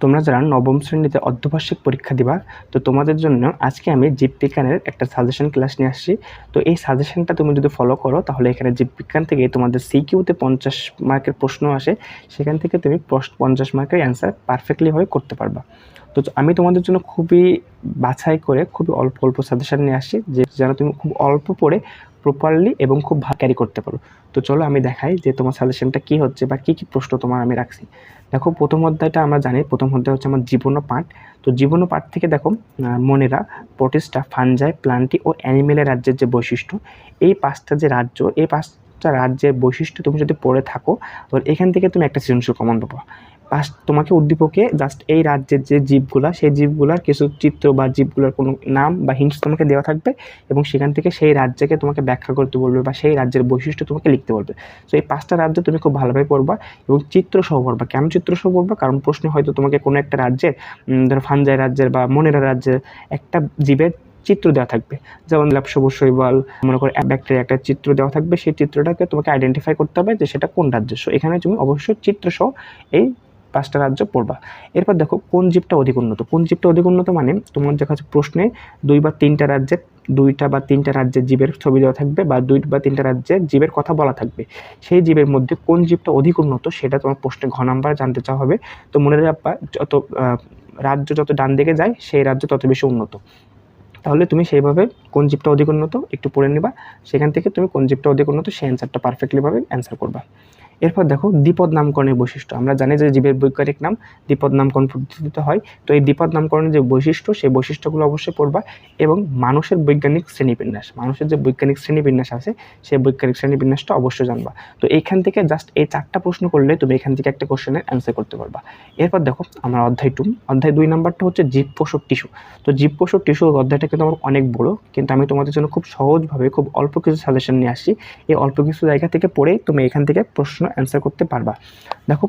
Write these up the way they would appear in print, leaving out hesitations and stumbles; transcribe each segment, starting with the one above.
তোমরা যারা নবম শ্রেণীতে অর্ধবার্ষিক পরীক্ষা দিবা, তো তোমাদের জন্য আজকে আমি জীববিজ্ঞানের একটা সাজেশন ক্লাস নিয়ে আসছি। তো এই সাজেশনটা তুমি যদি ফলো করো তাহলে এখানে জীববিজ্ঞান থেকে তোমাদের সিকিউতে 50 মার্কের প্রশ্ন আসে, সেখান থেকে তুমি 50 মার্কের অ্যান্সার পারফেক্টলিভাবে করতে পারবা। তো আমি তোমাদের জন্য খুবই বাছাই করে খুবই অল্প অল্প সাজেশন নিয়ে আসছি, যেন তুমি খুব অল্প পড়ে প্রপারলি এবং খুব ক্যারি করতে পারো। তো চলো আমি দেখাই যে তোমার সাজেশনটা কী হচ্ছে বা কী কী প্রশ্ন তোমার আমি রাখছি। দেখো, প্রথম অধ্যায়টা আমরা জানি, প্রথম অধ্যায় হচ্ছে আমার জীবন পাঠ। তো জীবন পাঠ থেকে দেখো, মনেরা, প্রোটিস্টা, ফানজাই, প্লান্টি ও অ্যানিমেলের রাজ্যের যে বৈশিষ্ট্য, এই পাঁচটা যে রাজ্য, এই পাঁচটা রাজ্যের বৈশিষ্ট্য তুমি যদি পড়ে থাকো, তো এখান থেকে তুমি একটা সৃজনশীল কমন পাবো। তোমাকে উদ্দীপকে জাস্ট এই রাজ্যের যে জীবগুলা, সেই জীবগুলার কিছু চিত্র বা জীবগুলোর কোনো নাম বা হিন্টস তোমাকে দেওয়া থাকবে, এবং সেখান থেকে সেই রাজ্যকে তোমাকে ব্যাখ্যা করতে বলবে বা সেই রাজ্যের বৈশিষ্ট্য তোমাকে লিখতে বলবে। সো এই পাঁচটা রাজ্য তুমি খুব ভালোভাবে পড়বা এবং চিত্রসহ পড়বা। কেন চিত্রসহ পড়বা? কারণ প্রশ্নে হয়তো তোমাকে কোনো একটা রাজ্যের, ধরো ফানজাই রাজ্যের বা মনেরা রাজ্যের একটা জীবের চিত্র দেওয়া থাকবে, যেমন সবুজ শৈবাল, মনে করো ব্যাকটেরিয়া একটা চিত্র দেওয়া থাকবে, সেই চিত্রটাকে তোমাকে আইডেন্টিফাই করতে হবে যে সেটা কোন রাজ্য। সো এখানে তুমি অবশ্যই চিত্রসহ এই পাঁচটা রাজ্য পড়বা। এরপর দেখো, কোন জীবটা অধিক উন্নত। কোন জীবটা অধিক উন্নত মানে তোমার দেখা যাচ্ছে প্রশ্নে দুইটা বা তিনটা রাজ্যের জীবের ছবি দেওয়া থাকবে বা 2 বা 3টা রাজ্যের জীবের কথা বলা থাকবে। সেই জীবের মধ্যে কোন জীবটা অধিক উন্নত সেটা তোমার প্রশ্নে ঘ নাম্বার জানতে চাওয়া হবে। তো মনে রাখবা, যত রাজ্য যত ডান দিকে যায় সেই রাজ্য তত বেশি উন্নত। তাহলে তুমি সেইভাবে কোন জীবটা অধিক উন্নত একটু পড়ে নিবা, সেখান থেকে তুমি কোন জীবটা অধিক উন্নত সেই অ্যান্সারটা পারফেক্টলিভাবে অ্যান্সার করবা। এরপর দেখো, দ্বিপদ নামকরণের বৈশিষ্ট্য। আমরা জানি যে জীবের বৈজ্ঞানিক নাম দ্বিপদ নামকরণ পদ্ধতিতে হয়। তো এই দ্বিপদ নামকরণের যে বৈশিষ্ট্য, সেই বৈশিষ্ট্যগুলো অবশ্যই পড়বা। এবং মানুষের বৈজ্ঞানিক শ্রেণীবিন্যাস, মানুষের যে বৈজ্ঞানিক শ্রেণীবিন্যাস আছে, সেই বৈজ্ঞানিক শ্রেণীবিন্যাসটা অবশ্যই জানবা। তো এইখান থেকে জাস্ট এই 4টা প্রশ্ন করলে তুমি এখান থেকে একটা কোশ্চেনের অ্যান্সার করতে পারবা। এরপর দেখো, আমার অধ্যায় 2 নাম্বারটা হচ্ছে জীবকোষ টিস্যু। তো জীবকোষ টিস্যু অধ্যায়টা কিন্তু আমার অনেক বড়, কিন্তু আমি তোমাদের জন্য খুব সহজভাবে খুব অল্প কিছু সাজেশন নিয়ে আসছি। এই অল্প কিছু জায়গা থেকে পড়েই তুমি এখান থেকে প্রশ্ন অ্যান্সার করতে পারবা। দেখো,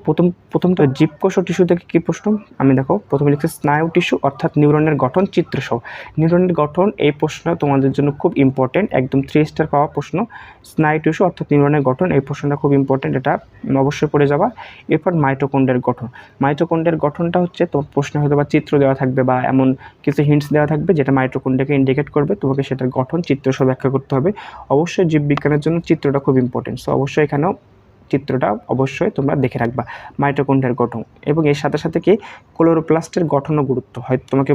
প্রথম তো জীবকোষ টিস্যু থেকে কি প্রশ্ন, আমি দেখো প্রথমে লিখছি স্নায়ু টিস্যু অর্থাৎ নিউরনের গঠন চিত্রসহ। নিউরনের গঠন, এই প্রশ্ন তোমাদের জন্য খুব ইম্পর্টেন্ট, একদম 3 স্টার পাওয়া প্রশ্ন। স্নায়ু টিস্যু অর্থাৎ নিউরনের গঠন, এই প্রশ্নটা খুব ইম্পর্টেন্ট, এটা অবশ্যই পড়ে যাবা। এরপর মাইটোকন্ড্রিয়ার গঠন। মাইটোকন্ড্রিয়ার গঠনটা হচ্ছে তোমার প্রশ্নে হয়তো বা চিত্র দেওয়া থাকবে বা এমন কিছু হিন্টস দেওয়া থাকবে যেটা মাইটোকন্ড্রিয়াকে ইন্ডিকেট করবে, তোমাকে সেটার গঠন চিত্রসহ ব্যাখ্যা করতে হবে। অবশ্যই জীববিজ্ঞানের জন্য চিত্রটা খুব ইম্পর্টেন্ট, সো অবশ্যই এখানেও চিত্রটা অবশ্যই তোমরা দেখে রাখবা, মাইটোকন্ড্রিয়ার গঠন। এবং এর সাথে সাথে কি, ক্লোরোপ্লাস্টের গঠন ও গুরুত্ব। হয়তো তোমাকে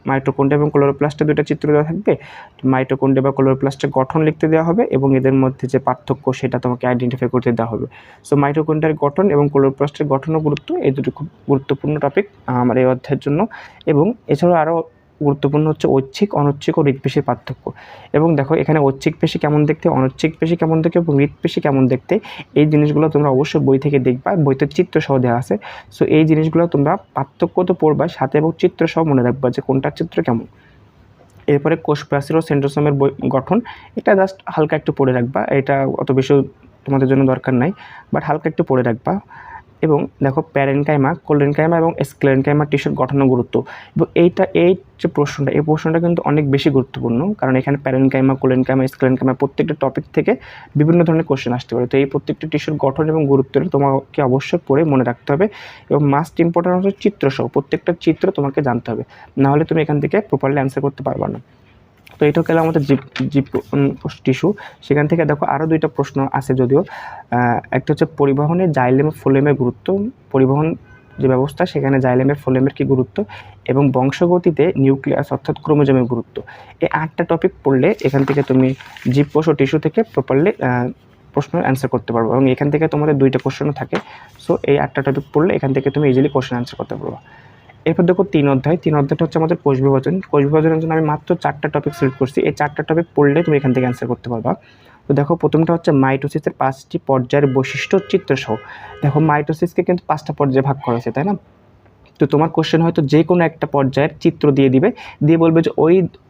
মাইটোকন্ড্রিয়া এবং ক্লোরোপ্লাস্টের 2টা চিত্র দেওয়া থাকবে, মাইটোকন্ড্রিয়া বা ক্লোরোপ্লাস্টের গঠন লিখতে দেওয়া হবে এবং এদের মধ্যে যে পার্থক্য সেটা তোমাকে আইডেন্টিফাই করতে দেওয়া হবে। সো মাইটোকন্ড্রিয়ার গঠন এবং ক্লোরোপ্লাস্টের গঠন ও গুরুত্ব, এই দুটো খুব গুরুত্বপূর্ণ টপিক আমার এই অধ্যায়ের জন্য। এবং এছাড়াও আরও গুরুত্বপূর্ণ হচ্ছে ঐচ্ছিক, অনৈচ্ছিক ও হৃৎপেশির পার্থক্য। এবং দেখো, এখানে ঐচ্ছিক পেশি কেমন দেখতে, অনৈচ্ছিক পেশি কেমন দেখতে এবং হৃৎপেশি কেমন দেখতে, এই জিনিসগুলো তোমরা অবশ্যই বই থেকে দেখবা, বইতে চিত্রসহ দেওয়া আছে। সো এই জিনিসগুলো তোমরা পার্থক্য তো পড়বা, সাথে এবং চিত্রসহ মনে রাখবা যে কোনটার চিত্র কেমন। এরপরে কোষ প্রাচীর ও সেন্ট্রোসোমের গঠন, এটা জাস্ট হালকা একটু পড়ে রাখবা, এটা অত বেশি তোমাদের জন্য দরকার নাই, বাট হালকা একটু পড়ে রাখবা। এবং দেখো, প্যারেনকাইমা, কোলেনকাইমা এবং স্ক্লেরেনকাইমা টিস্যুর গঠন ও গুরুত্ব। এবং এই যে প্রশ্নটা, এই প্রশ্নটা কিন্তু অনেক বেশি গুরুত্বপূর্ণ, কারণ এখানে প্যারেনকাইমা, কোলেনকাইমা, স্ক্লেরেনকাইমা প্রত্যেকটা টপিক থেকে বিভিন্ন ধরনের কোশ্চেন আসতে পারে। তো এই প্রত্যেকটা টিস্যুর গঠন এবং গুরুত্বটা তোমাকে অবশ্যই পড়ে মনে রাখতে হবে। এবং মাস্ট ইম্পর্টেন্ট হচ্ছে চিত্রসহ, প্রত্যেকটা চিত্র তোমাকে জানতে হবে, নাহলে তুমি এখান থেকে প্রপারলি অ্যান্সার করতে পারবা না। তো এটা গেল আমাদের জীব টিস্যু। সেখান থেকে দেখো আরও 2টা প্রশ্ন আছে, যদিও একটা হচ্ছে পরিবহনে জাইলেম ও ফ্লোয়েমের গুরুত্ব। পরিবহন যে ব্যবস্থা, সেখানে জাইলেমের ফ্লোয়েমের কী গুরুত্ব, এবং বংশগতিতে নিউক্লিয়াস অর্থাৎ ক্রোমোজোমের গুরুত্ব। এই 8টা টপিক পড়লে এখান থেকে তুমি জীবকোষ ও টিস্যু থেকে প্রপারলি প্রশ্নের অ্যান্সার করতে পারবো। এবং এখান থেকে তোমাদের 2টা কোশ্চেনও থাকে। সো এই 8টা টপিক পড়লে এখান থেকে তুমি ইজিলি কোশ্চেন অ্যান্সার করতে পারবো। এরপর দেখো 3 অধ্যায়টা হচ্ছে আমাদের কোষ বিভাজন। কোষ বিভাজনের জন্য আমি মাত্র 4টা টপিক সিলেক্ট করছি, এই 4টা টপিক পড়লে তুমি এখান থেকে অ্যান্সার করতে পারবা। তো দেখো, প্রথমটা হচ্ছে মাইটোসিসের 5টি পর্যায়ের বৈশিষ্ট্য চিত্রসহ। দেখো, মাইটোসিসকে কিন্তু 5টা পর্যায়ে ভাগ করা হয়েছে, তাই না? তো তোমার কোশ্চেন হয়তো যে কোনো একটা পর্যায়ের চিত্র দিয়ে দিবে, দিয়ে বলবে যে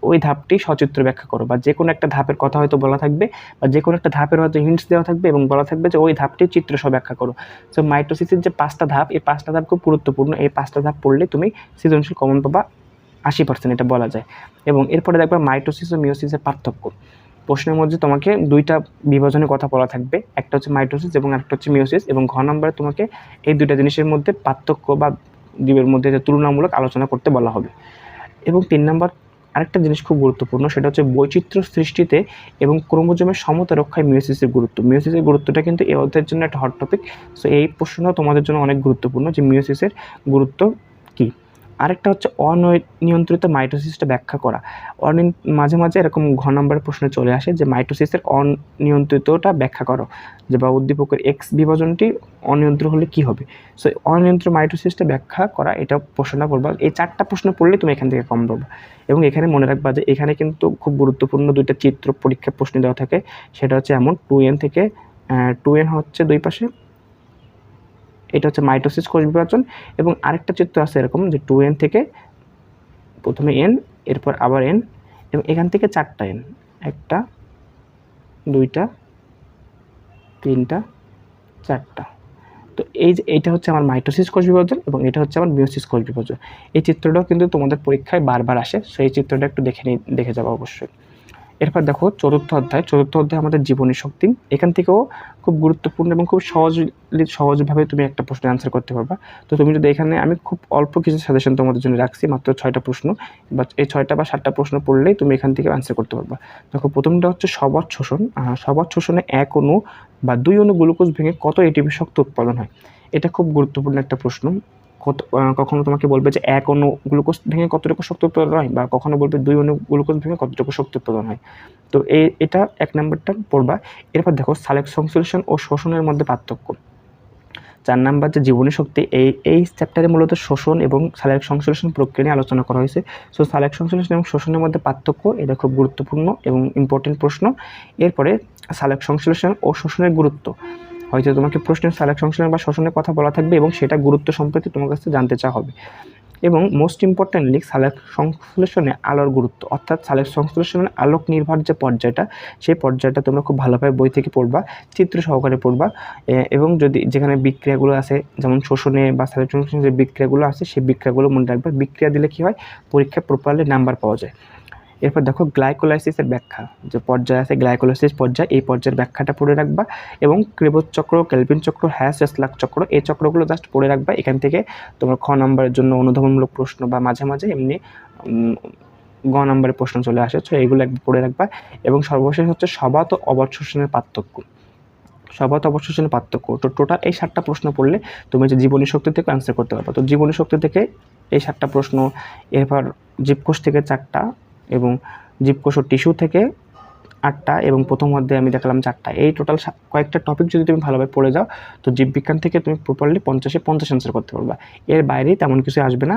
ওই ধাপটি সচিত্র ব্যাখ্যা করো, বা যে কোনো একটা ধাপের কথা হয়তো বলা থাকবে, বা যে কোনো একটা ধাপের হয়তো হিন্টস দেওয়া থাকবে এবং বলা থাকবে যে ওই ধাপটি চিত্রসহ ব্যাখ্যা করো। সো মাইটোসিসের যে 5টা ধাপ, এই 5টা ধাপ খুব গুরুত্বপূর্ণ। এই 5টা ধাপ পড়লে তুমি সৃজনশীল কমন পাবা 80%, এটা বলা যায়। এবং এরপরে দেখবা মাইটোসিস ও মিওসিসের পার্থক্য। প্রশ্নের মধ্যে তোমাকে 2টা বিভাজনের কথা বলা থাকবে, একটা হচ্ছে মাইটোসিস এবং একটা হচ্ছে মিওসিস। এবং ঘ নম্বরে তোমাকে এই 2টা জিনিসের মধ্যে পার্থক্য বা দ্বীপের মধ্যে যে তুলনামূলক আলোচনা করতে বলা হবে। এবং 3 নাম্বার আরেকটা জিনিস খুব গুরুত্বপূর্ণ, সেটা হচ্ছে বৈচিত্র্য সৃষ্টিতে এবং ক্রোমোজোমের সমতা রক্ষায় মিয়োসিসের গুরুত্ব। মিয়োসিসের গুরুত্বটা কিন্তু এই অধ্যায়ের জন্য একটা হট টপিক। সো এই প্রশ্নটাও তোমাদের জন্য অনেক গুরুত্বপূর্ণ যে মিয়োসিসের গুরুত্ব কী। আরেকটা হচ্ছে অনিয়ন্ত্রিত মাইটোসিসটা ব্যাখ্যা করা। মাঝে মাঝে এরকম ঘ নম্বরের প্রশ্নে চলে আসে যে মাইটোসিসের অনিয়ন্ত্রিতটা ব্যাখ্যা করো, যে বা উদ্দীপকের এক্স বিভাজনটি অনিয়ন্ত্রিত হলে কী হবে। সো অনিয়ন্ত্রিত মাইটোসিসটা ব্যাখ্যা করা, এটা প্রশ্নটা পড়বা। এই 4টা প্রশ্ন পড়লে তুমি এখান থেকে কম পাবা। এবং এখানে মনে রাখবা যে এখানে কিন্তু খুব গুরুত্বপূর্ণ 2টা চিত্র পরীক্ষা প্রশ্ন দেওয়া থাকে। সেটা হচ্ছে এমন 2n থেকে 2n হচ্ছে দুই পাশে, এটা হচ্ছে মাইটোসিস কোষ বিভাজন, এবং আরেকটা চিত্র আছে এরকম যে 2n থেকে প্রথমে n, এরপর আবার n, এবং এখান থেকে 4টা n, 1টা 2টা 3টা 4টা। তো এই যে এইটা হচ্ছে আমার মাইটোসিস কোষ বিভাজন এবং এটা হচ্ছে আমার মিয়োসিস কোষ বিভাজন। এই চিত্রটাও কিন্তু তোমাদের পরীক্ষায় বারবার আসে, সো এই চিত্রটা একটু দেখে যাবো অবশ্যই। এরপর দেখো চতুর্থ অধ্যায় আমাদের জীবনী শক্তি। এখান থেকেও খুব গুরুত্বপূর্ণ এবং খুব সহজভাবে তুমি একটা প্রশ্নের আনসার করতে পারবা। তো তুমি যদি এখানে, আমি খুব অল্প কিছু সাজেশন তোমাদের জন্য রাখছি, মাত্র 6টা প্রশ্ন, বা এই 6টা বা 7টা প্রশ্ন পড়লেই তুমি এখান থেকে আনসার করতে পারবা। দেখো প্রথমটা হচ্ছে সবজ শোষণ। সবজ শোষণে 1 অণু বা 2 অণু গ্লুকোজ ভেঙে কত এটিপি শক্তি উৎপাদন হয়। এটা খুব গুরুত্বপূর্ণ একটা প্রশ্ন। কখনো তোমাকে বলবে যে 1 অণু গ্লুকোজ ভেঙে কতটুকু শক্তি উৎপাদন হয়, বা কখনো বলবে 2 অণু গ্লুকোজ ভেঙে কতটুকু শক্তি উৎপাদন হয়। তো এটা 1 নাম্বারটা পড়বা। এরপর দেখো সালেক সংশ্লেষণ ও শোষণের মধ্যে পার্থক্য। 4 নাম্বার যে জীবনী শক্তি, এই চ্যাপ্টারে মূলত শোষণ এবং সালেক সংশ্লেষণ প্রক্রিয়া নিয়ে আলোচনা করা হয়েছে। সো সালেক সংশ্লেষণ এবং শোষণের মধ্যে পার্থক্য, এটা খুব গুরুত্বপূর্ণ এবং ইম্পর্টেন্ট প্রশ্ন। এরপরে সালেক সংশ্লেষণ ও শোষণের গুরুত্ব, হয়তো তোমাকে প্রশ্নের সালেক সংশ্লেষণ বা শোষণের কথা বলা থাকবে এবং সেটা গুরুত্ব সম্পর্কে তোমার কাছে জানতে চাওয়া হবে। এবং মোস্ট ইম্পর্টেন্টলি সালেক সংশ্লেষণে আলোর গুরুত্ব, অর্থাৎ সালেক সংশ্লেষণের আলোক নির্ভর যে পর্যায়টা, সেই পর্যায়টা তোমরা খুব ভালোভাবে বই থেকে পড়বা, চিত্র সহকারে পড়বা। এবং যদি যেখানে বিক্রিয়াগুলো আছে, যেমন শোষণে বা সালেক সংশ্লেষণে যে বিক্রিয়াগুলো আছে, সেই বিক্রিয়াগুলো মনে রাখবা। বিক্রিয়া দিলে কী হয়, পরীক্ষায় প্রপারলি নাম্বার পাওয়া যায়। এরপর দেখো গ্লাইকোলাইসিসের ব্যাখ্যা, যে পর্যায় আছে গ্লাইকোলাইসিস পর্যায়, এই পর্যায়ের ব্যাখ্যাটা পড়ে রাখবা। এবং ক্রেবস চক্র, কেলভিন চক্র, হ্যাস-স্লাক চক্র, এই চক্রগুলো জাস্ট পড়ে রাখবা। এখান থেকে তোমার খ নম্বরের জন্য অনুধাবনমূলক প্রশ্ন বা মাঝে মাঝে এমনি গ নম্বরের প্রশ্ন চলে আসে, তো এইগুলো একবার পড়ে রাখবা। এবং সর্বশেষ হচ্ছে সবাত ও অবাত শোষণের পার্থক্য। সবাত অবশোষণের পার্থক্য, তো টোটাল এই 7টা প্রশ্ন পড়লে তুমি যে জীবনী শক্তি থেকে আনসার করতে পারবে। তো জীবনী শক্তি থেকে এই 7টা প্রশ্ন, এরপর জীবকোষ থেকে 4টা, এবং জীবকোষ ও টিস্যু থেকে 8টা, এবং প্রথম অধ্যায়ে আমি দেখালাম 4টা। এই টোটাল কয়েকটা টপিক যদি তুমি ভালোভাবে পড়ে যাও, তো জীববিজ্ঞান থেকে তুমি প্রপারলি 50-এ 50 আনসার করতে পারবা। এর বাইরে তেমন কিছু আসবে না।